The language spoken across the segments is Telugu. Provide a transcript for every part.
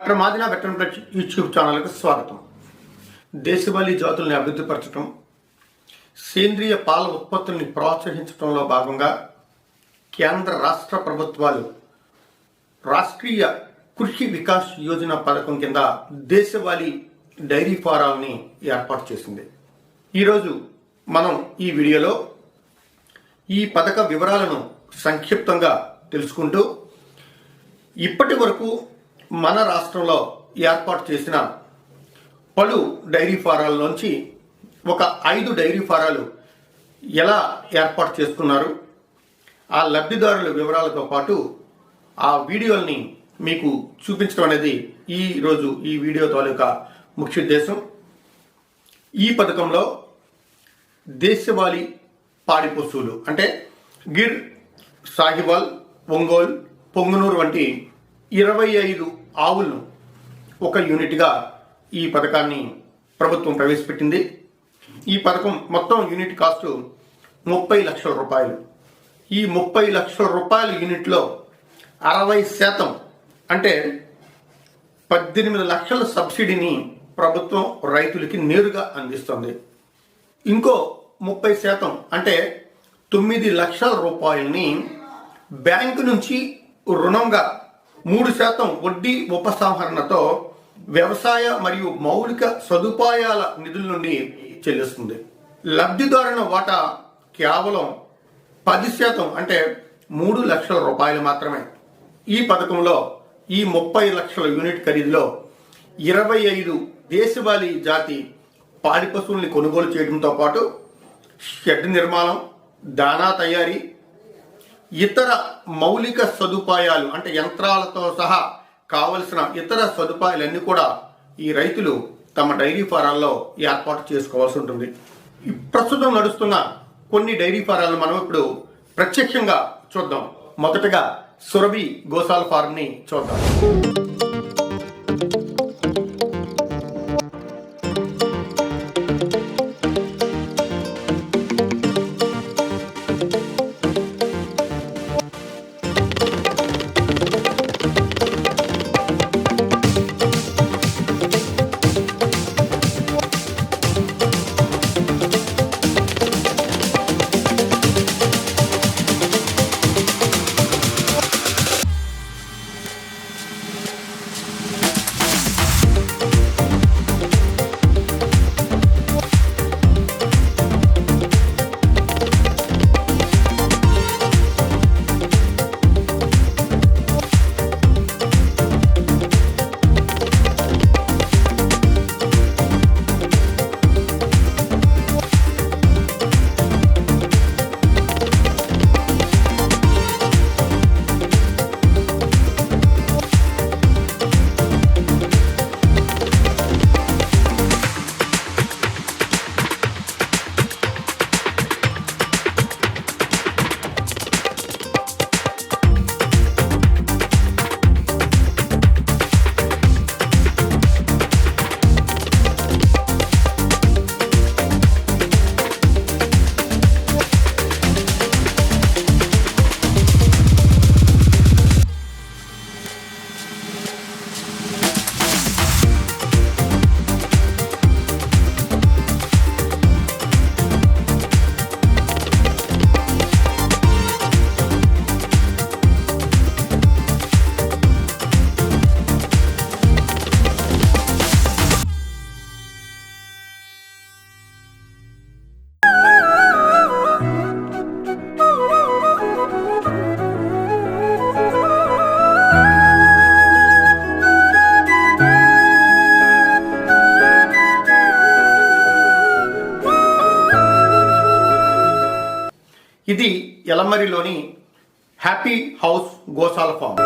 డాక్టర్ మాదినా వెటరన్ బ్లడ్ యూట్యూబ్ ఛానల్కు స్వాగతం. దేశవాళీ జాతుల్ని అభివృద్ధిపరచడం, సేంద్రియ పాల ఉత్పత్తుల్ని ప్రోత్సహించడంలో భాగంగా కేంద్ర రాష్ట్ర ప్రభుత్వాలు రాష్ట్రీయ కృషి వికాస్ యోజన పథకం కింద దేశవాళీ డైరీ ఫారాలని ఏర్పాటు చేసింది. ఈరోజు మనం ఈ వీడియోలో ఈ పథక వివరాలను సంక్షిప్తంగా తెలుసుకుంటూ ఇప్పటి వరకు మన రాష్ట్రంలో ఏర్పాటు చేసిన పలు డైరీ ఫారాల్లోంచి ఒక 5 డైరీ ఫారాలు ఎలా ఏర్పాటు చేసుకున్నారు, ఆ లబ్ధిదారుల వివరాలతో పాటు ఆ వీడియోల్ని మీకు చూపించడం అనేది ఈరోజు ఈ వీడియో తాలూకా ముఖ్య ఉద్దేశం. ఈ పథకంలో దేశవాళీ పాడి పశువులు అంటే గిర్, సాహివాల్, ఒంగోల్, పొంగనూరు వంటి 25 ఆవులను ఒక యూనిట్గా ఈ పథకాన్ని ప్రభుత్వం ప్రవేశపెట్టింది. ఈ పథకం మొత్తం యూనిట్ కాస్ట్ 30 లక్షల రూపాయలు. ఈ 30 లక్షల రూపాయల యూనిట్లో 60% అంటే 18 లక్షల సబ్సిడీని ప్రభుత్వం రైతులకి నేరుగా అందిస్తుంది. ఇంకో 30% అంటే 9 లక్షల రూపాయలని బ్యాంకు నుంచి రుణంగా 3% వడ్డీ ఉపసంహరణతో వ్యవసాయ మరియు మౌలిక సదుపాయాల నిధుల నుండి చెల్లిస్తుంది. లబ్ధిదారుల వాటా కేవలం 10% అంటే 3 లక్షల రూపాయలు మాత్రమే. ఈ పథకంలో ఈ 30 లక్షల యూనిట్ ఖరీదులో 25 దేశవాళీ జాతి పాడి పశువుల్ని కొనుగోలు చేయడంతో పాటు షెడ్ నిర్మాణం, దానా తయారీ, ఇతర మౌలిక సదుపాయాలు అంటే యంత్రాలతో సహా కావలసిన ఇతర సదుపాయాలన్నీ కూడా ఈ రైతులు తమ డైరీ ఫారాల్లో ఏర్పాటు చేసుకోవాల్సి ఉంటుంది. ప్రస్తుతం నడుస్తున్న కొన్ని డైరీ ఫారాలను మనం ఇప్పుడు ప్రత్యక్షంగా చూద్దాం. మొదటగా సురభి గోశాల ఫారంని చూద్దాం. ఇది యలమరిలోని హ్యాపీ హౌస్ గోశాల ఫామ్.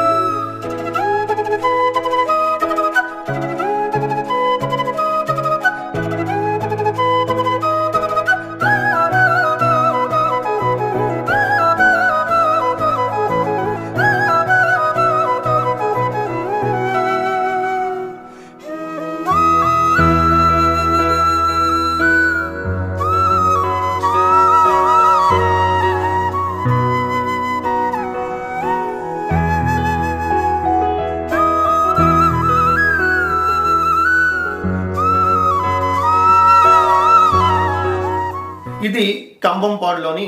ఇది కంభంపాడులోని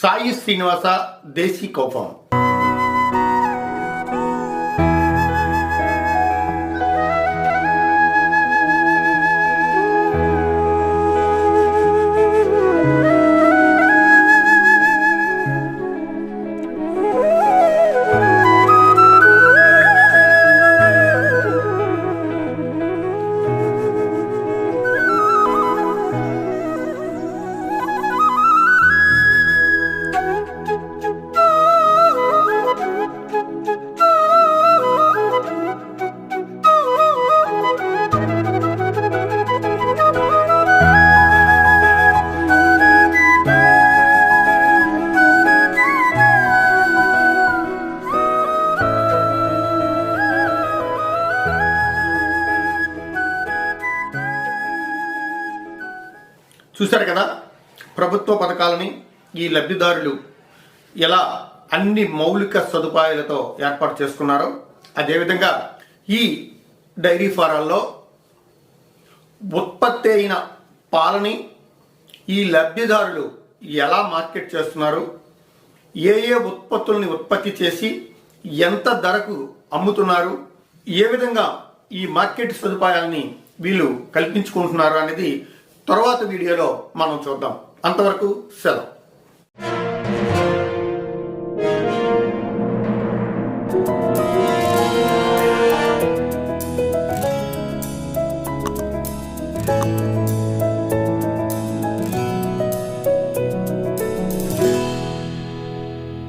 సాయి శ్రీనివాస దేశీ కౌ ఫామ్. చూశారు కదా, ప్రభుత్వ పథకాలని ఈ లబ్ధిదారులు ఎలా అన్ని మౌలిక సదుపాయాలతో ఏర్పాటు చేసుకున్నారో, అదేవిధంగా ఈ డైరీ ఫారాల్లో ఉత్పత్తి అయిన పాలని ఈ లబ్ధిదారులు ఎలా మార్కెట్ చేస్తున్నారు, ఏ ఏ ఉత్పత్తుల్ని ఉత్పత్తి చేసి ఎంత ధరకు అమ్ముతున్నారు, ఏ విధంగా ఈ మార్కెట్ సదుపాయాల్ని వీళ్ళు కల్పించుకుంటున్నారు అనేది తర్వాత వీడియోలో మనం చూద్దాం. అంతవరకు సెలవు.